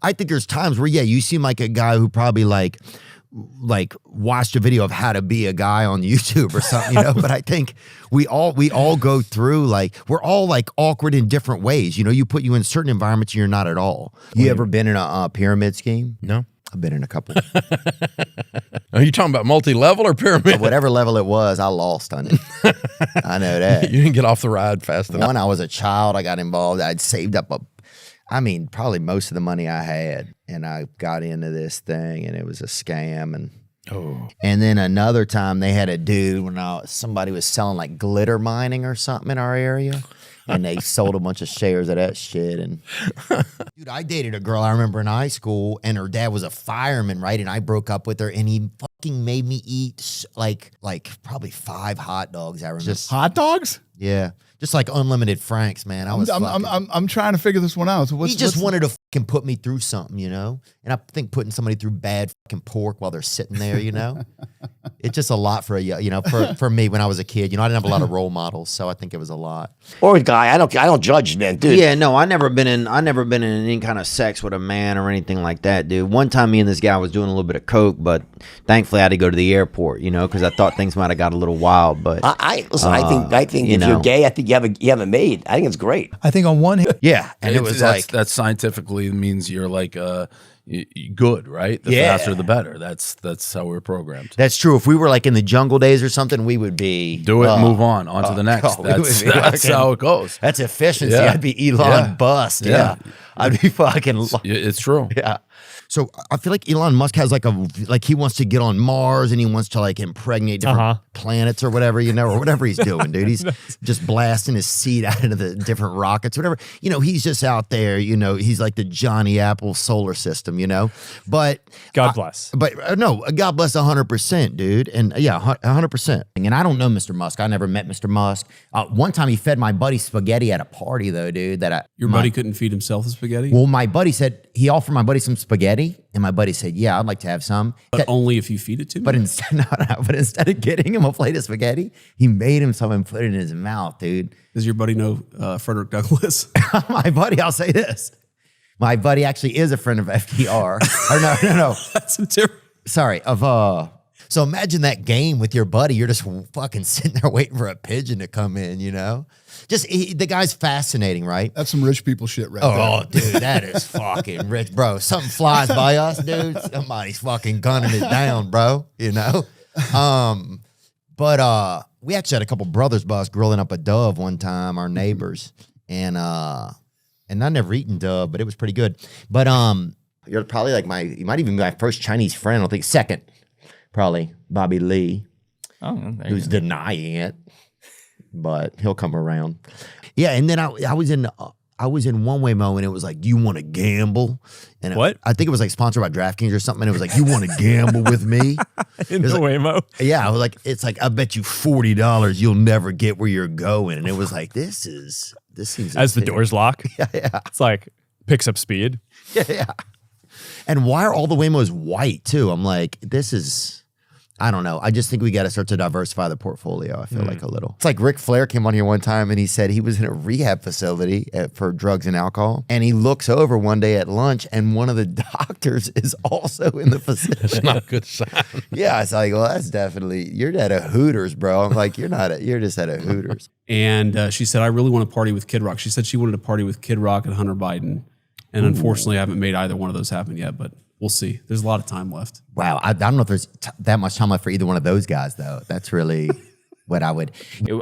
I think there's times where, yeah, you seem like a guy who probably like watched a video of how to be a guy on YouTube or something, you know, but I think we all go through, like, we're all like awkward in different ways. You know, you put you in certain environments and you're not at all. You ever been in a pyramid scheme? No. I've been in a couple. Are you talking about multi-level or pyramid? Whatever level it was, I lost on it. I know that. You didn't get off the ride fast enough. When I was a child, I got involved. I'd saved up probably most of the money I had, and I got into this thing, and it was a scam. And then another time, they had a dude when somebody was selling like glitter mining or something in our area. And they sold a bunch of shares of that shit. And dude, I dated a girl I remember in high school, and her dad was a fireman, right? And I broke up with her, and he fucking made me eat like probably 5 hot dogs. I remember. Just hot dogs? Yeah, just like unlimited Franks, man. I'm trying to figure this one out. So he just wanted to fucking put me through something, you know. And I think putting somebody through bad fucking pork while they're sitting there, you know, it's just a lot for for me when I was a kid. You know, I didn't have a lot of role models, so I think it was a lot. Or a guy, I don't judge, man, dude. Yeah, no, I never been in any kind of sex with a man or anything like that, dude. One time, me and this guy was doing a little bit of coke, but thankfully I had to go to the airport, you know, because I thought things might have got a little wild. But listen, I think if you're gay, I think you haven't made. I think it's great. I think on one hand, yeah, and it was like that scientifically means you're like good, right? The faster the better. That's how we're programmed. That's true. If we were like in the jungle days or something, we would be do it, move on to the next. That's how it goes. That's efficiency. Yeah. I'd be Elon Bust. Yeah. I'd be fucking. It's true. Yeah. So I feel like Elon Musk has like he wants to get on Mars, and he wants to like impregnate different planets or whatever, you know, or whatever he's doing, dude. He's just blasting his seed out into the different rockets, whatever. You know, he's just out there, you know, he's like the Johnny Apple solar system, you know, but God bless. No, God bless 100%, dude. And yeah, 100%. And I don't know Mr. Musk. I never met Mr. Musk. One time he fed my buddy spaghetti at a party though, dude. Your buddy couldn't feed himself the spaghetti? Well, my buddy said, he offered my buddy some spaghetti, and my buddy said, yeah, I'd like to have some. But only if you feed it to me? But instead of getting him a plate of spaghetti, he made him some and put it in his mouth, dude. Does your buddy know Frederick Douglass? My buddy, I'll say this. My buddy actually is a friend of FDR. Or no. That's a different. Sorry, so imagine that game with your buddy. You're just fucking sitting there waiting for a pigeon to come in, you know? The guy's fascinating, right? That's some rich people shit right there. Oh, dude, that is fucking rich, bro. Something flies by us, dude. Somebody's fucking gunning it down, bro, you know? But we actually had a couple brothers by us grilling up a dove one time, our neighbors. And I never eaten dove, but it was pretty good. But you're probably like you might even be my first Chinese friend. I don't think second, probably Bobby Lee, who's denying it, but he'll come around. Yeah, and then I was in one Waymo, and it was like, you want to gamble? And what? I think it was like sponsored by DraftKings or something. And it was like, you want to gamble with me? In the Waymo? Yeah, I was like, it's like, I bet you $40 you'll never get where you're going. And it was like, this seems as the doors lock. Yeah. It's like picks up speed. Yeah. And why are all the Waymos white too? I'm like, I don't know. I just think we got to start to diversify the portfolio. I feel like a little. It's like Ric Flair came on here one time and he said he was in a rehab facility for drugs and alcohol. And he looks over one day at lunch and one of the doctors is also in the facility. It's not a good sign. Yeah. It's like, well, that's definitely, you're at a Hooters, bro. I'm like, you're just at a Hooters. And she said, I really want to party with Kid Rock. She said she wanted to party with Kid Rock and Hunter Biden. And unfortunately, I haven't made either one of those happen yet, but we'll see. There's a lot of time left. Wow. I don't know if there's that much time left for either one of those guys, though. That's really what I would.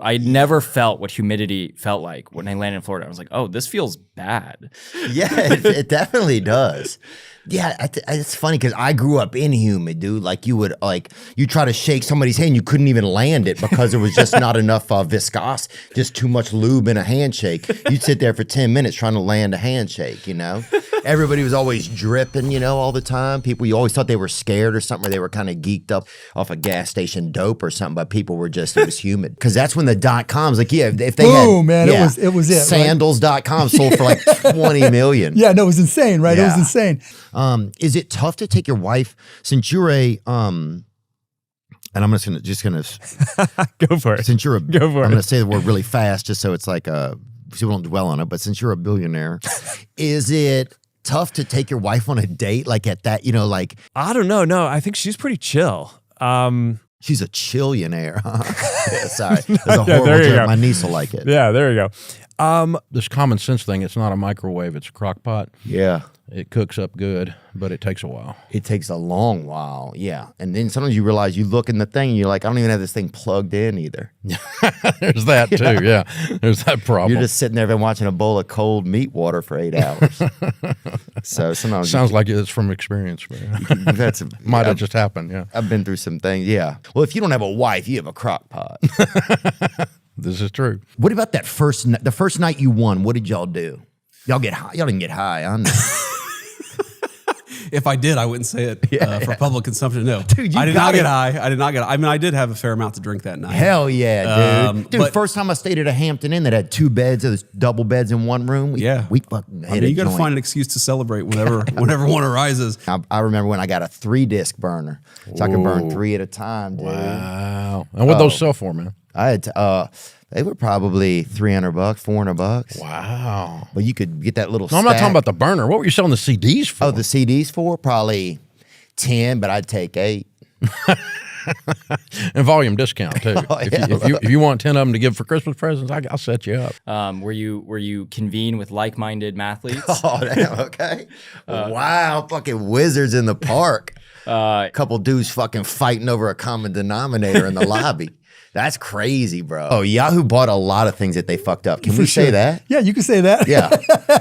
I never felt what humidity felt like when I landed in Florida. I was like, oh, this feels bad. Yeah, it definitely does. Yeah, it's funny because I grew up in humid, dude. Like you try to shake somebody's hand, you couldn't even land it because there was just not enough viscosity, just too much lube in a handshake. You'd sit there for 10 minutes trying to land a handshake, you know? Everybody was always dripping, you know, all the time. People, you always thought they were scared or something, or they were kind of geeked up off a gas station dope or something, but people were just, it was humid. Because that's when the .coms, like, yeah, if they boom, man, it was it. Sandals.com sold for like 20 million. Yeah, no, it was insane, right? Yeah. It was insane. Is it tough to take your wife, since you're a, and I'm just gonna go for it. Since you're I'm gonna say the word really fast, just so it's like so we don't dwell on it. But since you're a billionaire, is it tough to take your wife on a date like at that, like I don't know. No, I think she's pretty chill. she's a chillionaire, huh? Yeah, sorry. That's a Yeah, horrible there you joke. go. My niece will like it. Yeah, there you go. This common sense thing, it's not a microwave, it's a crock pot. Yeah. It cooks up good, but it takes a while. It takes a long while. Yeah. And then sometimes you realize you look in the thing and you're like, I don't even have this thing plugged in either. There's that too, yeah. There's that problem. You're just sitting there and watching a bowl of cold meat water for 8 hours. So sometimes Sounds like it's from experience. you've had some, Might have just happened, yeah. I've been through some things. Yeah. Well, if you don't have a wife, you have a crock pot. This is true. What about that the first night you won? What did y'all do? Y'all get high? Y'all didn't get high. I know. If I did, I wouldn't say it for public consumption. No, Dude, you I did got not it. get high. I did not get. I mean, I did have a fair amount to drink that night. Hell yeah, dude. Dude, but- first time I stayed at a Hampton Inn that had 2 beds, it was double beds in one room. We fucking hit I mean, you got to joint. find an excuse to celebrate whenever one arises. I remember when I got a 3-disc burner, so I could burn 3 at a time, dude. Wow. And what those sell for, man? I had they were probably $300, $400. Wow. But you could get that little. No, I'm not stack. talking about the burner. What were you selling the CDs for? Oh, the CDs for probably 10, but I'd take 8. And volume discount too. If you want 10 of them to give for Christmas presents, I'll set you up. Were you convene with like-minded mathletes? Oh, damn, okay. Wow, fucking wizards in the park. A couple dudes fucking fighting over a common denominator in the lobby. That's crazy, bro. Oh, Yahoo bought a lot of things that they fucked up. Can we say that? Yeah, you can say that. Yeah.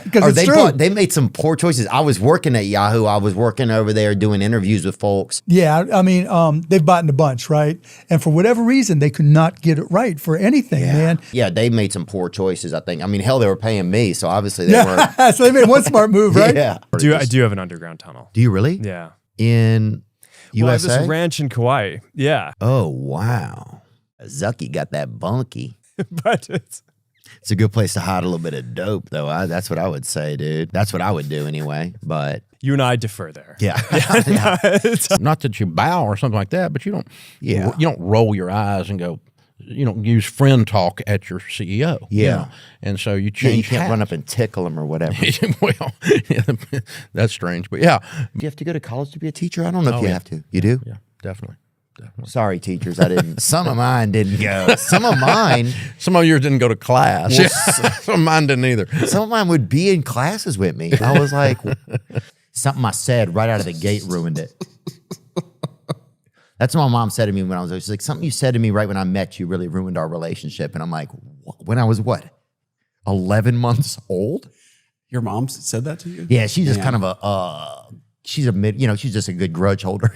Because it's true. They made some poor choices. I was working at Yahoo. I was working over there doing interviews with folks. Yeah, I mean, they've bought in a bunch, right? And for whatever reason, they could not get it right for anything, man. Yeah, they made some poor choices, I think. I mean, hell, they were paying me, so obviously they weren't. Yeah, so they made one smart move, right? Yeah. I do have an underground tunnel. Do you really? Yeah. In Well, I have USA? this ranch in Kauai. Yeah. Oh, wow. Zucky got that bunky. But it's a good place to hide a little bit of dope, though. That's what I would say, dude. That's what I would do anyway. But you and I defer there. yeah. Not that you bow or something like that, but you don't. Yeah. You don't roll your eyes and go. You don't use friend talk at your CEO. Yeah. You know? And so you Yeah, change. you can't run hats. up and tickle them or whatever. Well, yeah, that's strange, but yeah. Do you have to go to college to be a teacher? I don't know if you yeah. have to. You do? Yeah, definitely. Sorry, teachers, I didn't. Some of mine didn't go. Some of mine yours didn't go to class. Some of mine didn't either. Some of mine would be in classes with me. I was like, something I said right out of the gate ruined it. That's what my mom said to me when I was. She's like, something you said to me right when I met you really ruined our relationship. And I'm like, when I was what, 11 months old? Your mom said that to you? Yeah, she's just kind of she's just a good grudge holder,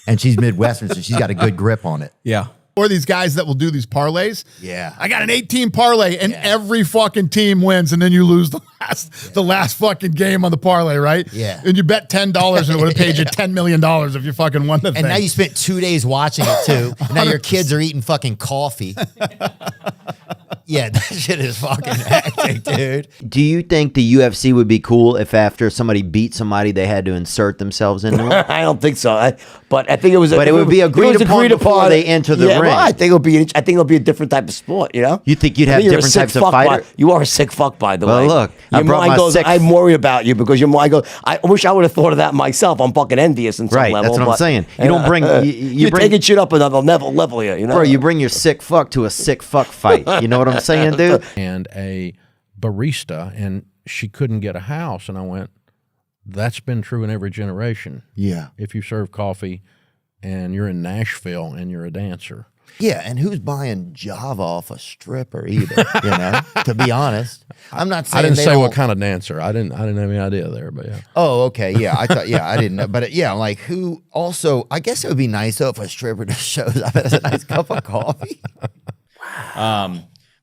And she's Midwestern, so she's got a good grip on it. Yeah. Or these guys that will do these parlays. Yeah. I got an 18 parlay and every fucking team wins, and then you lose the last fucking game on the parlay, right? Yeah. And you bet $10 and it would have paid you $10 million if you fucking won the thing. And now you spent 2 days watching it too. And now your kids are eating fucking coffee. Yeah, that shit is fucking hectic, dude. Do you think the UFC would be cool if after somebody beat somebody, they had to insert themselves into it? I don't think so. But I think it was. But it would be agreed upon before they enter the ring. Well, I think it'll be a different type of sport. You know. You think you'd I have think you're a different sick types of fuck, fighter? You are a sick fuck, by the Well, way. look, I your brought mind my goes. sick- I'm worried about you because your mind goes. I wish I would have thought of that myself. I'm fucking envious in some Right, level. that's what I'm saying. You don't bring- you're bring- taking shit up another level here. You know, Bro, you bring your sick fuck to a sick fuck fight. You know what I'm saying, dude? And a barista, and she couldn't get a house. And I went, that's been true in every generation. Yeah. If you serve coffee and you're in Nashville and you're a dancer. Yeah, and who's buying Java off a stripper either? To be honest, I'm not saying I didn't they say what don't- kind of dancer. I didn't have any idea there, but yeah. Oh, okay, yeah. I thought, I didn't know, but yeah, like who? Also, I guess it would be nice though if a stripper just shows up as a nice cup of coffee.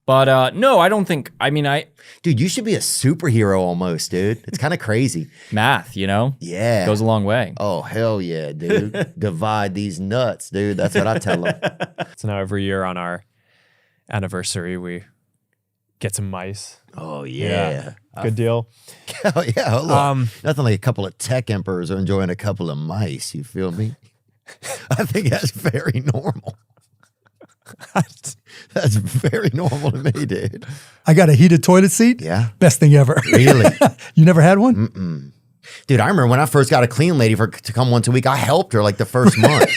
But no, I don't think. I mean, Dude, you should be a superhero almost, dude. It's kind of crazy. math, Yeah, goes a long way. Oh hell yeah, dude! Divide these nuts, dude. That's what I tell them. So now every year on our anniversary, we get some mice. Oh yeah. Good deal. Oh yeah, hold on. Nothing like a couple of tech emperors are enjoying a couple of mice. You feel me? I think that's very normal. That's very normal to me, dude. I got a heated toilet seat. Yeah. Best thing ever. Really? You never had one? Dude, I remember when I first got a clean lady to come once a week, I helped her like the first month.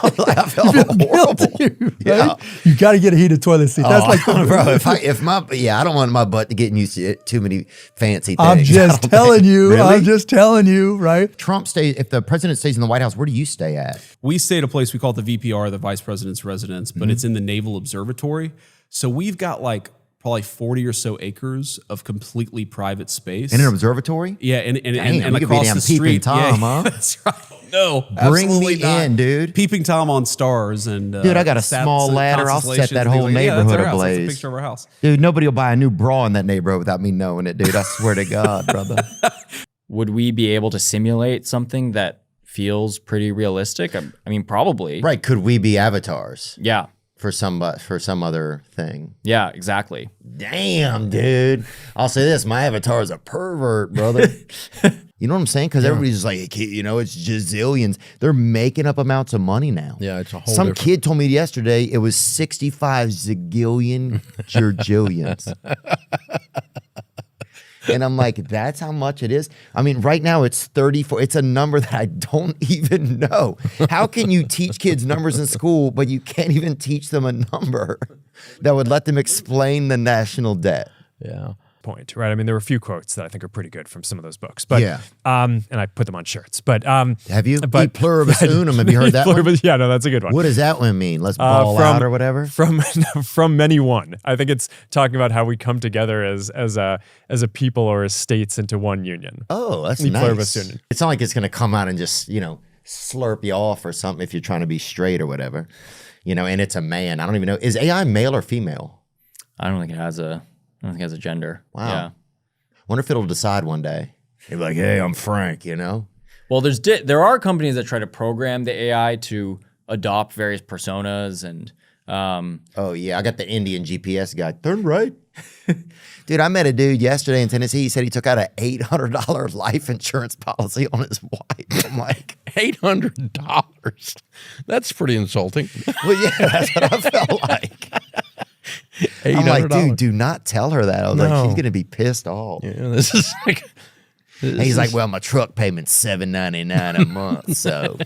I felt horrible. Guilty, Yeah. right? You got to get a heated toilet seat. That's like, bro, I don't want my butt to get used to too many fancy things. I'm just telling you. Really? I'm just telling you, right? If the president stays in the White House, where do you stay at? We stay at a place we call it the VPR, the Vice President's Residence, but it's in the Naval Observatory. So we've got like probably 40 or so acres of completely private space. In an observatory? Yeah, and we could be across damn the Peeping street. Tom, huh? That's right. No, Bring absolutely me not. in, dude. Peeping Tom on stars and Dude, I got a small ladder. I'll set that whole neighborhood ablaze. That's a picture of our house. Dude, nobody will buy a new bra in that neighborhood without me knowing it, dude. I swear to God, brother. Would we be able to simulate something that feels pretty realistic? I mean, probably. Right. Could we be avatars Yeah. for some other thing? Yeah, exactly. Damn, dude. I'll say this. My avatar is a pervert, brother. You know what I'm saying? Because everybody's just like, it's gazillions. They're making up amounts of money now. Yeah, it's a whole Some different- kid told me yesterday it was 65 zillion jerjillions. And I'm like, that's how much it is? I mean, right now it's 34. It's a number that I don't even know. How can you teach kids numbers in school, but you can't even teach them a number that would let them explain the national debt? Yeah. Point, right? I mean, there were a few quotes that I think are pretty good from some of those books, but Yeah. and I put them on shirts. But Have you? But E pluribus unum. Have you heard that one? Yeah, no, that's a good one. What does that one mean? Let's ball out or whatever? From many one. I think it's talking about how we come together as a people or as states into one union. Oh, that's E pluribus nice. unum. It's not like it's going to come out and just, slurp you off or something if you're trying to be straight or whatever. And it's a man. I don't even know. Is AI male or female? I don't think it has a gender. Wow. Yeah. Wonder if it'll decide one day. It'll be like, hey, I'm Frank, Well, there are companies that try to program the AI to adopt various personas and Oh, yeah. I got the Indian GPS guy. Turn right. Dude, I met a dude yesterday in Tennessee. He said he took out an $800 life insurance policy on his wife. I'm like, $800. That's pretty insulting. well, yeah, that's what I felt like. I'm like, dude, do not tell her that. I was like, No. she's going to be pissed off. Yeah, this is like. And he's like, well, my truck payment's $7.99 a month, so.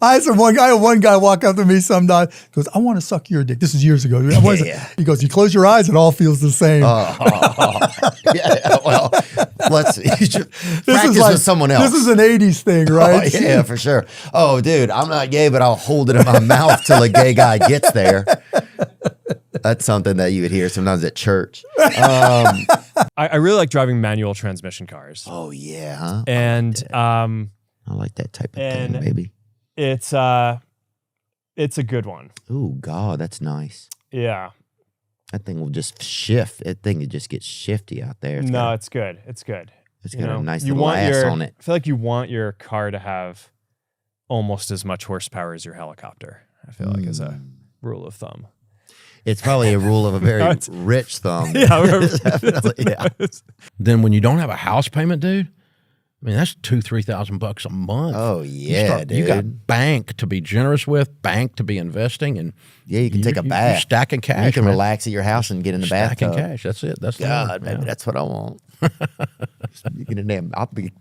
I had one guy walk up to me sometime, goes, I want to suck your dick. This is years ago. Yeah. He goes, you close your eyes, it all feels the same. Yeah, well, practice with someone else. This is an 80s thing, right? Oh, yeah, for sure. Oh, dude, I'm not gay, but I'll hold it in my mouth till a gay guy gets there. That's something that you would hear sometimes at church. I really like driving manual transmission cars. Oh, yeah, huh? And I like that type of thing, baby. it's a good one. Oh, God, that's nice. Yeah. That thing will just shift. That thing will just get shifty out there. It's No, got, it's good. It's good. it's You got know, a nice you little want ass on it. I feel like you want your car to have almost as much horsepower as your helicopter. I feel like as a rule of thumb. It's probably a rule of a very That's- rich thumb. Yeah, Definitely, yeah. Then when you don't have a house payment, dude, I mean, that's $2,000-3,000 a month. Oh, yeah, dude. You got bank to be generous with, bank to be investing, and Yeah, you can take a you're bath. stacking cash. You can man. relax at your house and get in the Stacking bathtub. cash. That's it. That's the God, word, baby, yeah. that's what I want. You get a damn,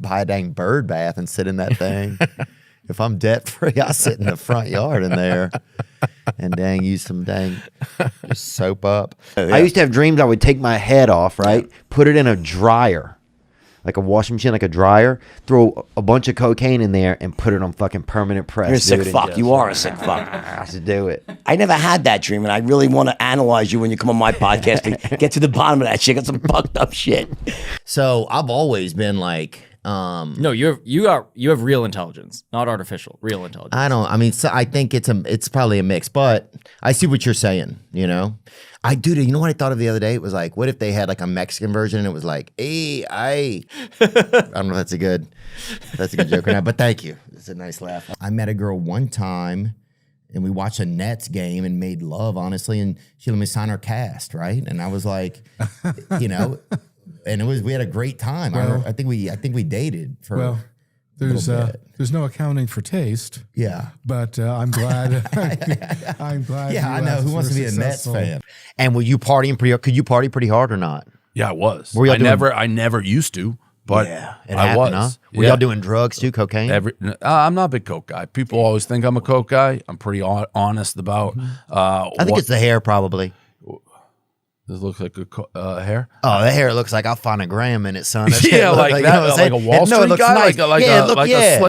buy a dang bird bath and sit in that thing. If I'm debt free, I sit in the front yard in there and dang use some dang soap up. I used to have dreams I would take my head off, right? Put it in a dryer, like a washing machine, like a dryer, throw a bunch of cocaine in there and put it on fucking permanent press. You're a sick dude, and fuck. just- You are a sick fuck. I should do it. I never had that dream, and I really want to analyze you when you come on my podcast and get to the bottom of that shit. Got some fucked up shit. So I've always been like, No, you have real intelligence, not artificial. Real intelligence. I think it's probably a mix, but I see what you're saying, you know? You know what I thought of the other day? It was like, what if they had like a Mexican version and it was like, I don't know if that's a good joke or not, but thank you. It's a nice laugh. I met a girl one time and we watched a Nets game and made love, honestly, and she let me sign her cast, right? And I was like, you know, and we had a great time. I think we dated for There's no accounting for taste. Yeah. But I'm glad. I'm glad. Yeah, I know. Who wants to be a Mets successful. fan? And were you partying could you party pretty hard or not? Yeah, I was. Were y'all I doing- never used to, but It I happened, was. huh? Were Yeah. y'all doing drugs too, cocaine? I'm not a big coke guy. People always think I'm a coke guy. I'm pretty honest about. I think it's the hair, probably. Does it look like a hair? Oh, the hair looks like I'll find a gram in it, son. That's Yeah, it. like you that, know what I'm like a saying? Wall No, it Street looks guy, nice. like a Yeah, look, like yeah. a